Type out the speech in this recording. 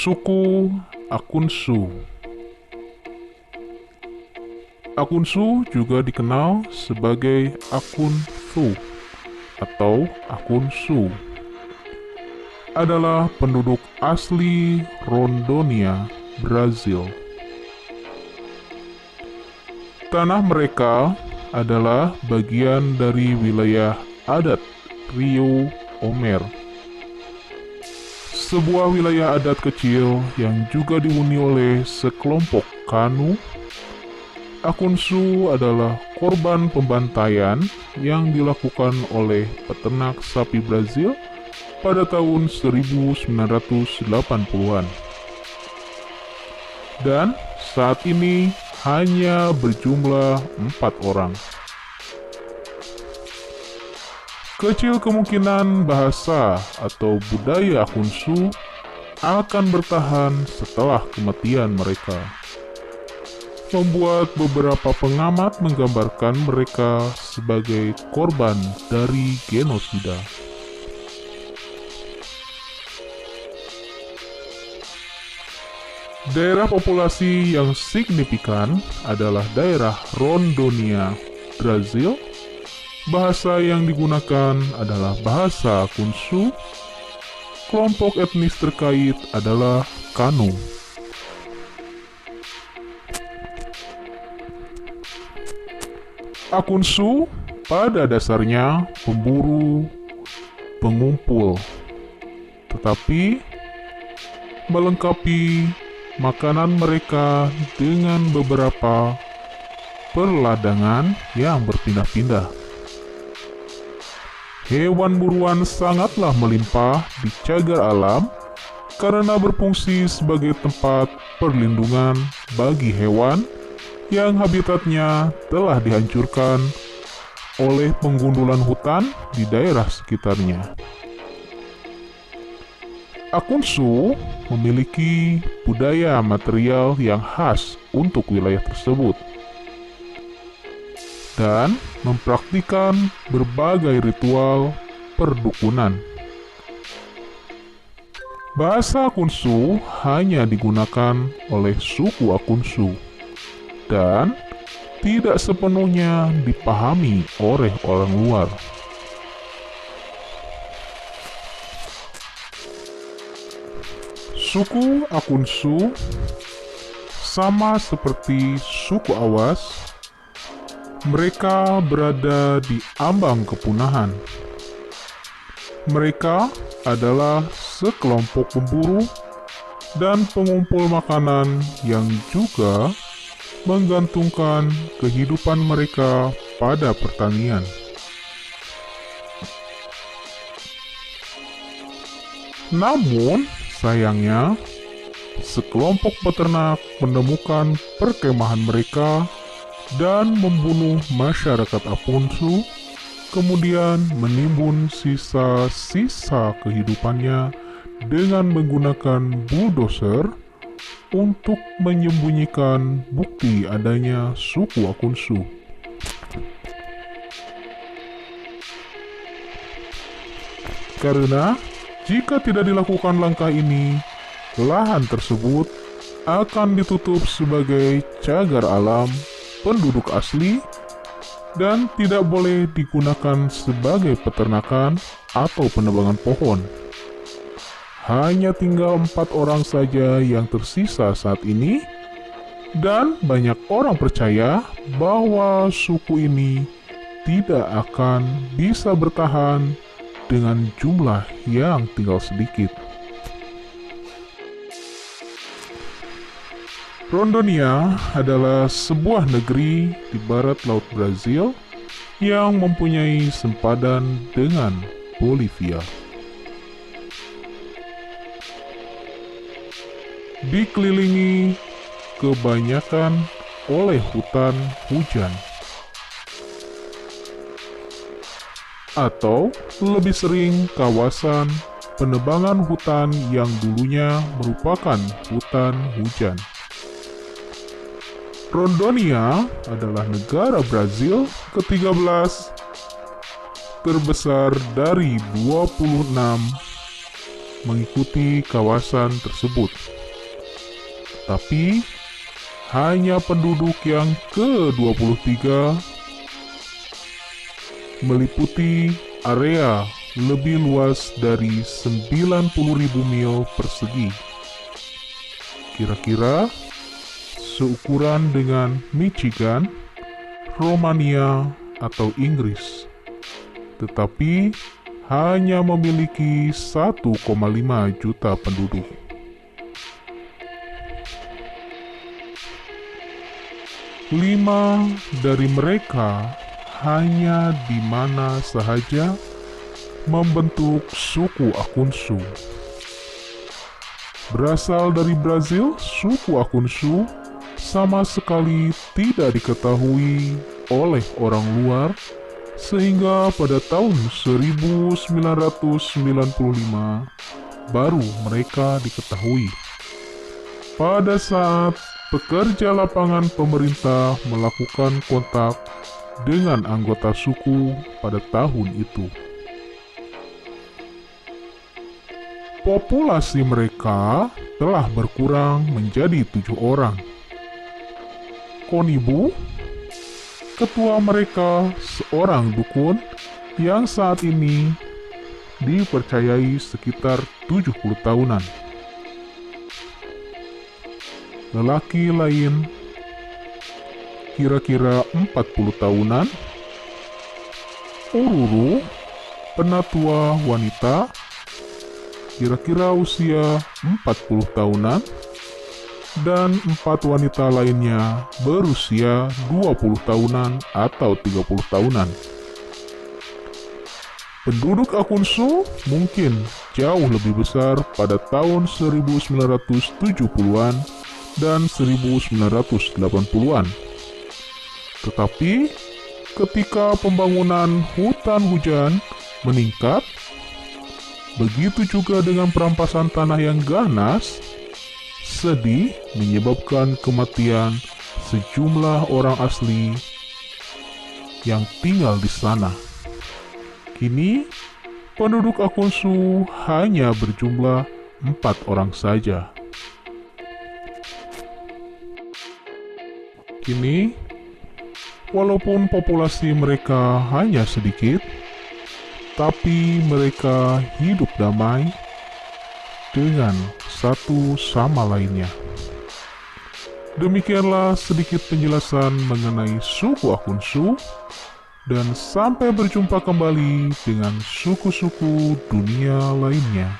Suku Akunsu. Akunsu juga dikenal sebagai Akun Thu atau Akun Su, adalah penduduk asli Rondônia, Brazil. Tanah mereka adalah bagian dari wilayah adat Rio Omer, sebuah wilayah adat kecil yang juga dihuni oleh sekelompok Kanu. Akunsu adalah korban pembantaian yang dilakukan oleh peternak sapi Brazil pada tahun 1980-an. Dan saat ini hanya berjumlah 4 orang. Kecil kemungkinan bahasa atau budaya Akunsu akan bertahan setelah kematian mereka, membuat beberapa pengamat menggambarkan mereka sebagai korban dari genosida. Daerah populasi yang signifikan adalah daerah Rondônia, Brazil. Bahasa yang digunakan adalah bahasa Akunsu. Kelompok etnis terkait adalah Kanu. Akunsu pada dasarnya pemburu pengumpul, tetapi melengkapi makanan mereka dengan beberapa perladangan yang berpindah-pindah. Hewan buruan sangatlah melimpah di cagar alam karena berfungsi sebagai tempat perlindungan bagi hewan yang habitatnya telah dihancurkan oleh penggundulan hutan di daerah sekitarnya. Akunsu memiliki budaya material yang khas untuk wilayah tersebut dan mempraktikkan berbagai ritual perdukunan. Bahasa Akunsu hanya digunakan oleh suku Akunsu dan tidak sepenuhnya dipahami oleh orang luar. Suku Akunsu sama seperti suku Awas, mereka berada di ambang kepunahan. Mereka adalah sekelompok pemburu dan pengumpul makanan yang juga menggantungkan kehidupan mereka pada pertanian. Namun, sayangnya, sekelompok peternak menemukan perkemahan mereka dan membunuh masyarakat Akunsu, kemudian menimbun sisa-sisa kehidupannya dengan menggunakan bulldozer untuk menyembunyikan bukti adanya suku Akunsu. Karena jika tidak dilakukan langkah ini, lahan tersebut akan ditutup sebagai cagar alam penduduk asli dan tidak boleh digunakan sebagai peternakan atau penebangan pohon. Hanya tinggal 4 orang saja yang tersisa saat ini, dan banyak orang percaya bahwa suku ini tidak akan bisa bertahan dengan jumlah yang tinggal sedikit. Rondônia adalah sebuah negeri di barat laut Brazil yang mempunyai sempadan dengan Bolivia. Dikelilingi kebanyakan oleh hutan hujan, atau lebih sering kawasan penebangan hutan yang dulunya merupakan hutan hujan. Rondônia adalah negara Brazil ke-13 terbesar dari 26 mengikuti kawasan tersebut. Tetapi hanya penduduk yang ke-23 meliputi area lebih luas dari 90.000 mil persegi. Kira-kira seukuran dengan Michigan, Romania, atau Inggris. Tetapi hanya memiliki 1,5 juta penduduk. Lima dari mereka hanya di mana sahaja membentuk suku Akunsu. Berasal dari Brazil, suku Akunsu sama sekali tidak diketahui oleh orang luar sehingga pada tahun 1995 baru mereka diketahui. Pada saat pekerja lapangan pemerintah melakukan kontak dengan anggota suku pada tahun itu. Populasi mereka telah berkurang menjadi 7 orang. Konibu, ketua mereka, seorang dukun yang saat ini dipercayai sekitar 70 tahunan. Lelaki lain kira-kira 40 tahunan. Ururu, penatua wanita, kira-kira usia 40 tahunan. Dan 4 wanita lainnya berusia 20 tahunan atau 30 tahunan. Penduduk Akunsu mungkin jauh lebih besar pada tahun 1970-an dan 1980-an. Tetapi ketika pembangunan hutan hujan meningkat, begitu juga dengan perampasan tanah yang ganas, sedih menyebabkan kematian sejumlah orang asli yang tinggal di sana. Kini, penduduk Akunsu hanya berjumlah 4 orang saja. Kini, walaupun populasi mereka hanya sedikit, tapi mereka hidup damai dengan satu sama lainnya. Demikianlah sedikit penjelasan mengenai suku Akunsu, dan sampai berjumpa kembali dengan suku-suku dunia lainnya.